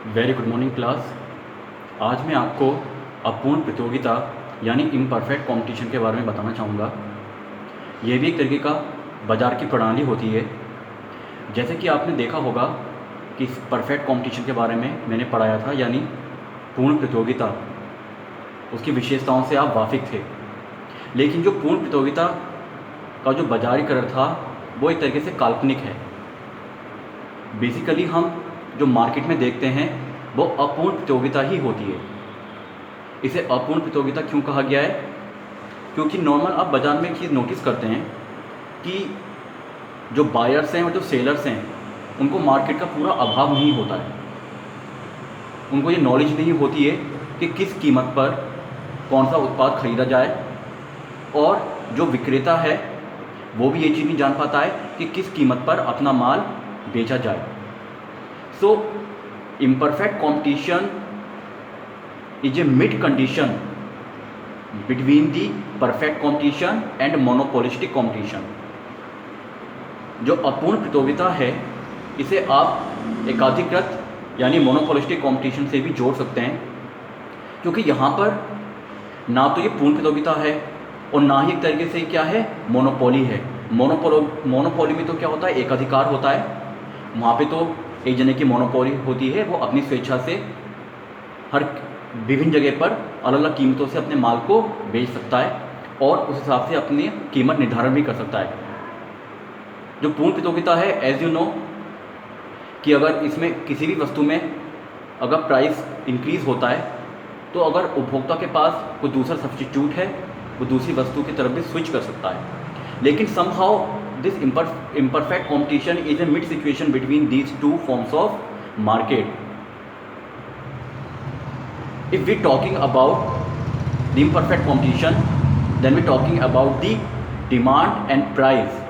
Very good morning class. आज मैं आपको अपूर्ण प्रतियोगिता यानी इम्परफेक्ट कंपटीशन के बारे में बताना चाहूँगा। यह भी एक तरीके का बाज़ार की प्रणाली होती है। जैसे कि आपने देखा होगा कि परफेक्ट कंपटीशन के बारे में मैंने पढ़ाया था, यानी पूर्ण प्रतियोगिता, उसकी विशेषताओं से आप वाकिफ़ थे। लेकिन जो पूर्ण प्रतियोगिता का जो बाज़ारीकरण था वो एक तरीके से काल्पनिक है। बेसिकली हम जो मार्केट में देखते हैं वो अपूर्ण प्रतियोगिता ही होती है। इसे अपूर्ण प्रतियोगिता क्यों कहा गया है? क्योंकि नॉर्मल आप बाज़ार में एक चीज़ नोटिस करते हैं कि जो बायर्स हैं और जो सेलर्स हैं उनको मार्केट का पूरा अभाव नहीं होता है। उनको ये नॉलेज नहीं होती है कि किस कीमत पर कौन सा उत्पाद खरीदा जाए, और जो विक्रेता है वो भी ये चीज़ नहीं जान पाता है कि किस कीमत पर अपना माल बेचा जाए। So, imperfect competition is a mid condition between the perfect competition and monopolistic competition। जो अपूर्ण प्रतियोगिता है इसे आप एकाधिकृत यानी मोनोपोलिस्टिक कंपटीशन से भी जोड़ सकते हैं, क्योंकि यहाँ पर ना तो ये पूर्ण प्रतियोगिता है और ना ही एक तरीके से क्या है, मोनोपोली है। मोनोपोली में तो क्या होता है, एकाधिकार होता है। वहाँ पे तो एक जने की मोनोपोली होती है, वो अपनी स्वेच्छा से हर विभिन्न जगह पर अलग अलग कीमतों से अपने माल को बेच सकता है और उस हिसाब से अपनी कीमत निर्धारण भी कर सकता है। जो पूर्ण प्रतियोगिता है, एज यू नो कि अगर इसमें किसी भी वस्तु में अगर प्राइस इंक्रीज़ होता है तो अगर उपभोक्ता के पास कोई दूसरा सब्स्टिट्यूट है वो दूसरी वस्तु की तरफ भी स्विच कर सकता है। लेकिन somehow this imperfect competition is a mid situation between these two forms of market. If we talking about the imperfect competition, then we talking about the demand and price,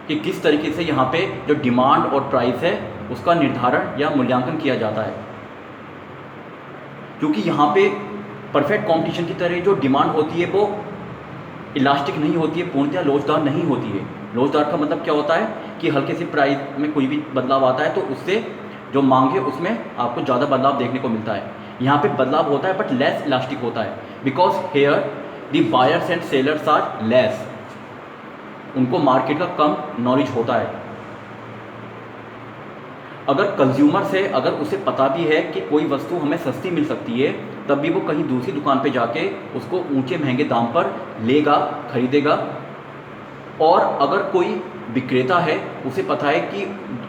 कि किस तरीके से यहाँ पे जो डिमांड और प्राइस है उसका निर्धारण या मूल्यांकन किया जाता है। क्योंकि यहाँ पे परफेक्ट कंपटीशन की तरह जो डिमांड होती है वो इलास्टिक नहीं होती है, पूर्णतः लोचदार नहीं होती है। लोचदार का मतलब क्या होता है कि हल्के से प्राइस में कोई भी बदलाव आता है तो उससे जो मांग है उसमें आपको ज़्यादा बदलाव देखने को मिलता है। यहाँ पे बदलाव होता है बट लेस इलास्टिक होता है, because here the buyers and sellers are less. उनको मार्केट का कम नॉलेज होता है। अगर कंज्यूमर से अगर उसे पता भी है कि कोई वस्तु हमें सस्ती मिल सकती है, तब भी वो कहीं दूसरी दुकान पे जाके उसको ऊंचे महंगे दाम पर लेगा, खरीदेगा। और अगर कोई विक्रेता है उसे पता है कि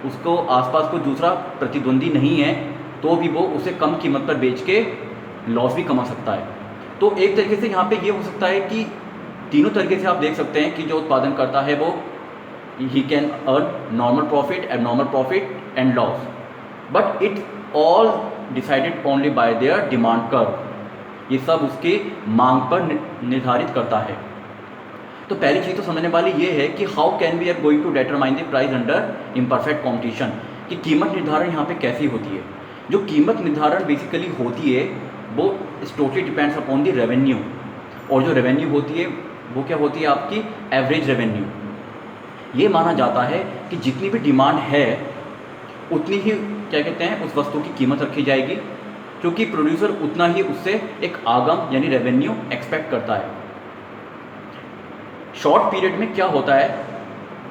उसको आसपास कोई दूसरा प्रतिद्वंदी नहीं है, तो भी वो उसे कम कीमत पर बेच के लॉस भी कमा सकता है। तो एक तरीके से यहाँ पे ये हो सकता है कि तीनों तरीके से आप देख सकते हैं कि जो उत्पादन करता है वो he can earn normal profit, abnormal profit and loss, but it all decided only by their demand curve। ये सब उसकी मांग पर निर्धारित करता है। तो पहली चीज़ तो समझने वाली ये है कि how can we are going to determine the price under imperfect competition, कि कीमत निर्धारण यहाँ पे कैसी होती है। जो कीमत निर्धारण बेसिकली होती है वो totally depends upon the revenue, और जो रेवेन्यू होती है वो क्या होती है, आपकी एवरेज रेवेन्यू। ये माना जाता है कि जितनी भी डिमांड है उतनी ही क्या कहते हैं उस वस्तु की कीमत रखी जाएगी, क्योंकि प्रोड्यूसर उतना ही उससे एक आगम यानी रेवेन्यू एक्सपेक्ट करता है। शॉर्ट पीरियड में क्या होता है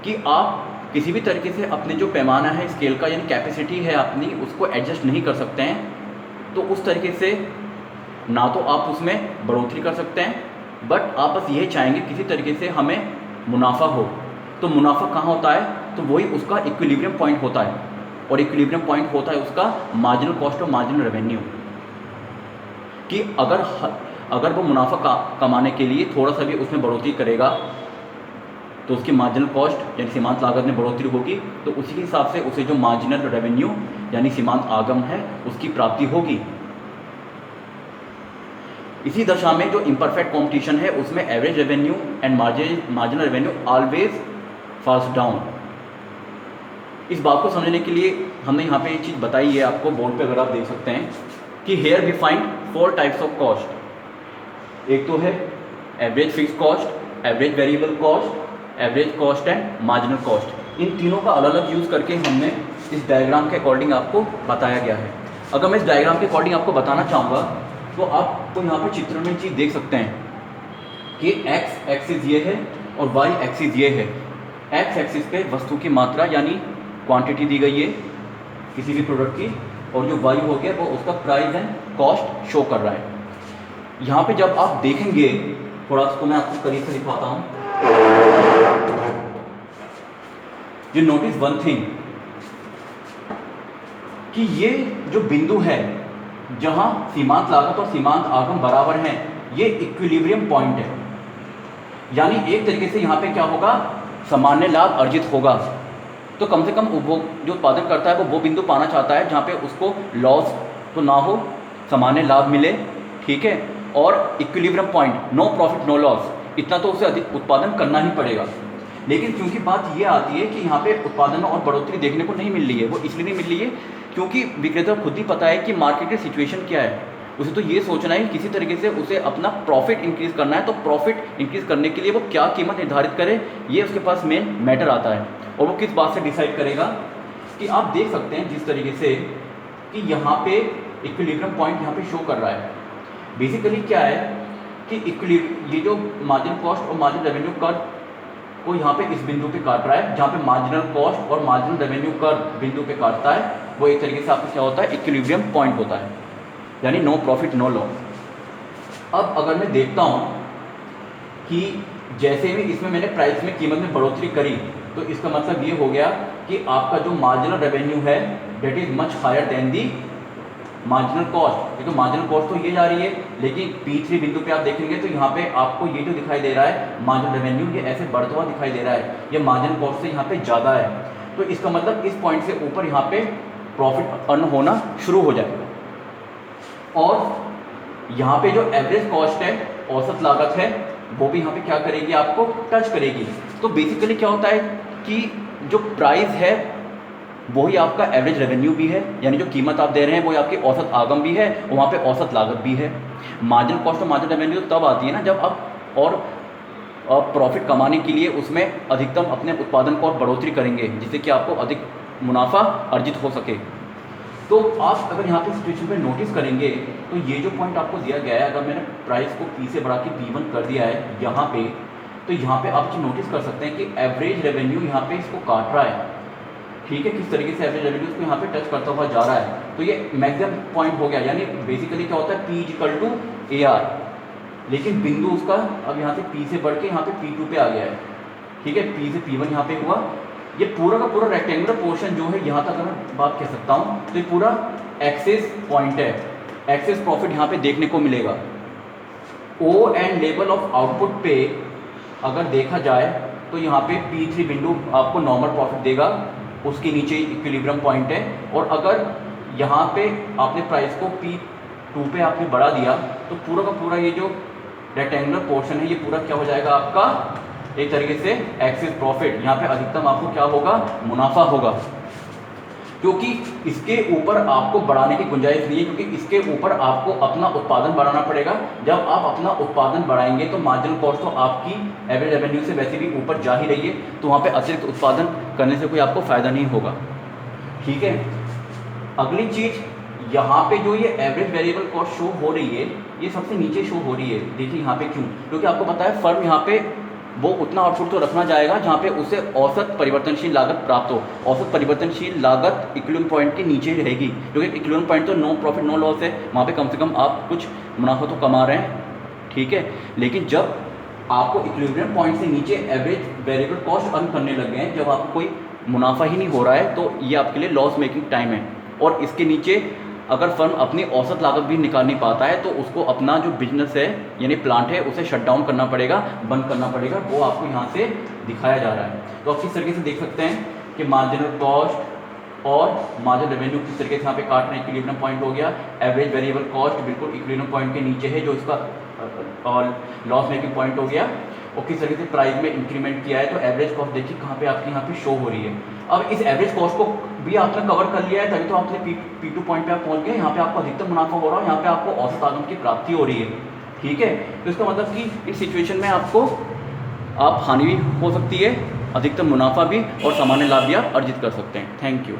कि आप किसी भी तरीके से अपने जो पैमाना है स्केल का यानी कैपेसिटी है अपनी, उसको एडजस्ट नहीं कर सकते हैं, तो उस तरीके से ना तो आप उसमें बढ़ोतरी कर सकते हैं, बट आप बस ये चाहेंगे किसी तरीके से हमें मुनाफा हो। तो मुनाफा कहाँ होता है, तो वही उसका इक्विलिब्रियम पॉइंट होता है, और इक्विलिब्रियम पॉइंट होता है उसका मार्जिनल कॉस्ट और मार्जिनल रेवेन्यू। कि अगर वो मुनाफा कमाने के लिए थोड़ा सा भी उसमें बढ़ोतरी करेगा तो उसकी मार्जिनल कॉस्ट यानी सीमांत लागत में बढ़ोतरी होगी, तो उसी के हिसाब से उसे जो मार्जिनल रेवेन्यू यानी सीमांत आगम है उसकी प्राप्ति होगी। इसी दशा में जो इम्परफेक्ट कंपटीशन है उसमें average revenue and marginal revenue always falls down. इस बात को समझने के लिए हमने यहाँ पे एक चीज़ बताई है, आपको बोर्ड पे अगर आप देख सकते हैं कि here we find 4 types of cost. एक तो है average fixed cost, average variable cost, average cost and marginal cost. इन तीनों का अलग अलग यूज़ करके हमने इस डायग्राम के अकॉर्डिंग आपको बताया गया है। अगर मैं इस डायग्राम के अकॉर्डिंग आपको बताना चाहूँगा तो आपको यहाँ पे चित्र में चीज़ देख सकते हैं कि एक्स एक्सिस ये है और वाई एक्सिस ये है। एक्स एक्सिस पे वस्तु की मात्रा यानी क्वांटिटी दी गई है किसी भी प्रोडक्ट की, और जो वाई हो गया वो उसका प्राइस एंड कॉस्ट शो कर रहा है। यहाँ पे जब आप देखेंगे, थोड़ा उसको मैं आपको करीब से दिखाता हूँ। यू नोटिस वन थिंग कि ये जो बिंदु है जहाँ सीमांत लागत और सीमांत आगम बराबर हैं, ये इक्विलिब्रियम पॉइंट है। यानी एक तरीके से यहाँ पे क्या होगा, सामान्य लाभ अर्जित होगा। तो कम से कम उपभोग जो उत्पादन करता है वो बिंदु पाना चाहता है जहाँ पे उसको लॉस तो ना हो, सामान्य लाभ मिले, ठीक है। और equilibrium point, no profit no loss, इतना तो उसे अधिक उत्पादन करना ही पड़ेगा। लेकिन क्योंकि बात ये आती है कि यहाँ पे उत्पादन में और बढ़ोतरी देखने को नहीं मिल रही है, वो इसलिए नहीं मिल रही है क्योंकि विक्रेता खुद ही पता है कि मार्केट की सिचुएशन क्या है। उसे तो ये सोचना है किसी तरीके से उसे अपना प्रॉफिट इंक्रीज़ करना है, तो प्रॉफिट इंक्रीज़ करने के लिए वो क्या कीमत निर्धारित करे, ये उसके पास मेन मैटर आता है। और वो किस बात से डिसाइड करेगा कि आप देख सकते हैं जिस तरीके से कि यहाँ पे इक्विलिब्रियम पॉइंट यहाँ पे शो कर रहा है। बेसिकली क्या है कि ये जो मार्जिनल कॉस्ट और मार्जिनल रेवेन्यू कर्व को यहाँ पे इस बिंदु पे काट रहा है, जहाँ पे मार्जिनल कॉस्ट और मार्जिनल रेवेन्यू कर्व बिंदु पे काटता है, वो एक तरीके से आपको क्या होता है, इक्विलिब्रियम पॉइंट होता है, यानी नो प्रॉफिट नो लॉस। अब अगर मैं देखता हूँ कि जैसे ही इसमें मैंने प्राइस में कीमत में बढ़ोतरी करी, तो इसका मतलब ये हो गया कि आपका जो मार्जिनल रेवेन्यू है that is much higher than the marginal cost. ये तो मार्जिनल कॉस्ट तो ये जा रही है, लेकिन P3 बिंदु पे आप देखेंगे तो यहाँ पे आपको ये जो दिखाई दे रहा है मार्जिनल रेवेन्यू, ये ऐसे बढ़ता हुआ दिखाई दे रहा है, ये मार्जिनल कॉस्ट से यहाँ पे ज़्यादा है। तो इसका मतलब इस पॉइंट से ऊपर यहाँ पे प्रॉफिट अर्न होना शुरू हो जाएगा। और यहाँ पे जो एवरेज कॉस्ट है, औसत लागत है, वो भी यहाँ पे क्या करेगी, आपको टच करेगी। तो बेसिकली क्या होता है कि जो प्राइस है वही आपका एवरेज रेवेन्यू भी है, यानी जो कीमत आप दे रहे हैं वही आपकी औसत आगम भी है और वहाँ पे औसत लागत भी है। मार्जिनल कॉस्ट और मार्जिनल रेवेन्यू तब आती है ना जब आप और प्रॉफिट कमाने के लिए उसमें अधिकतम अपने उत्पादन को और बढ़ोतरी करेंगे, जिससे कि आपको अधिक मुनाफा अर्जित हो सके। तो आप अगर यहाँ पे सिचुएशन पे नोटिस करेंगे तो ये जो पॉइंट आपको दिया गया है, अगर मैंने प्राइस को P से बढ़ा के P1 कर दिया है यहाँ पे, तो यहाँ पे आप नोटिस कर सकते हैं कि एवरेज रेवेन्यू यहाँ पे इसको काट रहा है, ठीक है। किस तरीके से एवरेज रेवेन्यू इसको यहाँ पे टच करता हुआ जा रहा है, तो ये मैक्सिमम पॉइंट हो गया। यानी बेसिकली क्या होता है, P = AR, लेकिन बिंदु उसका अब यहाँ से P से बढ़ के यहाँ पे P2 पे आ गया है, ठीक है। P से P1 यहाँ पे हुआ। ये पूरा का पूरा रेक्टेंगुलर पोर्शन जो है, यहाँ तक अगर मैं बात कह सकता हूँ, तो ये पूरा एक्सेस पॉइंट है, एक्सेस प्रॉफिट यहाँ पे देखने को मिलेगा। ओ एंड लेवल ऑफ आउटपुट पे अगर देखा जाए तो यहाँ पे P3 बिंदु आपको नॉर्मल प्रॉफिट देगा, उसके नीचे इक्विलिब्रियम पॉइंट है। और अगर यहाँ पे आपने प्राइस को P2 पे आपने बढ़ा दिया तो पूरा का पूरा ये जो रेक्टेंगुलर पोर्शन है ये पूरा क्या हो जाएगा, आपका एक तरीके से एक्सेस प्रॉफिट। यहाँ पे अधिकतम आपको क्या होगा, मुनाफा होगा, क्योंकि इसके ऊपर आपको बढ़ाने की गुंजाइश नहीं है, क्योंकि इसके ऊपर आपको अपना उत्पादन बढ़ाना पड़ेगा। जब आप अपना उत्पादन बढ़ाएंगे तो मार्जिनल कॉस्ट तो आपकी एवरेज रेवेन्यू से वैसे भी ऊपर जा ही रही है, तो वहाँ पे अतिरिक्त उत्पादन करने से कोई आपको फ़ायदा नहीं होगा, ठीक है। अगली चीज़, यहाँ पे जो ये एवरेज वेरिएबल कॉस्ट शो हो रही है, ये सबसे नीचे शो हो रही है। देखिए यहाँ पे क्यों, क्योंकि आपको पता है फर्म यहाँ पे वो उतना आउटपुट तो रखना चाहेगा जहाँ पे उसे औसत परिवर्तनशील लागत प्राप्त हो। औसत परिवर्तनशील लागत इक्विलिब्रियम पॉइंट के नीचे रहेगी, क्योंकि इक्विलिब्रियम पॉइंट तो नो प्रॉफिट नो लॉस है, वहाँ पे कम से कम आप कुछ मुनाफा तो कमा रहे हैं, ठीक है। लेकिन जब आपको इक्विलिब्रियम पॉइंट से नीचे एवरेज वेरिएबल कॉस्ट अर्न करने लग गए हैं, जब आपको कोई मुनाफा ही नहीं हो रहा है, तो ये आपके लिए लॉस मेकिंग टाइम है। और इसके नीचे अगर फर्म अपनी औसत लागत भी निकाल नहीं पाता है तो उसको अपना जो बिजनेस है यानी प्लांट है उसे शट डाउन करना पड़ेगा, बंद करना पड़ेगा। वो आपको यहाँ से दिखाया जा रहा है। तो आप किस तरीके से देख सकते हैं कि मार्जिनल कॉस्ट और मार्जिनल रेवेन्यू किस तरीके से यहाँ पे काट रहे हैं। इक्विलिब्रियम पॉइंट हो गया, एवरेज वेरिएबल कॉस्ट बिल्कुल इक्विलिब्रियम पॉइंट के नीचे है जो इसका और लॉस मेकिंग पॉइंट हो गया। और किस तरीके से प्राइस में इंक्रीमेंट किया है, तो एवरेज कॉस्ट देखिए कहाँ पे आपकी यहाँ पे शो हो रही है। अब इस एवरेज कॉस्ट को भी आपने कवर कर लिया है, तभी तो आपने P2 पॉइंट पे आप पहुँच गए। यहाँ पे आपको अधिकतम मुनाफा हो रहा है, यहाँ पे आपको औसत आगम की प्राप्ति हो रही है, ठीक है। तो इसका मतलब कि इस सिचुएशन में आपको हानि भी हो सकती है, अधिकतम मुनाफा भी और सामान्य लाभ भी आप अर्जित कर सकते हैं। Thank you.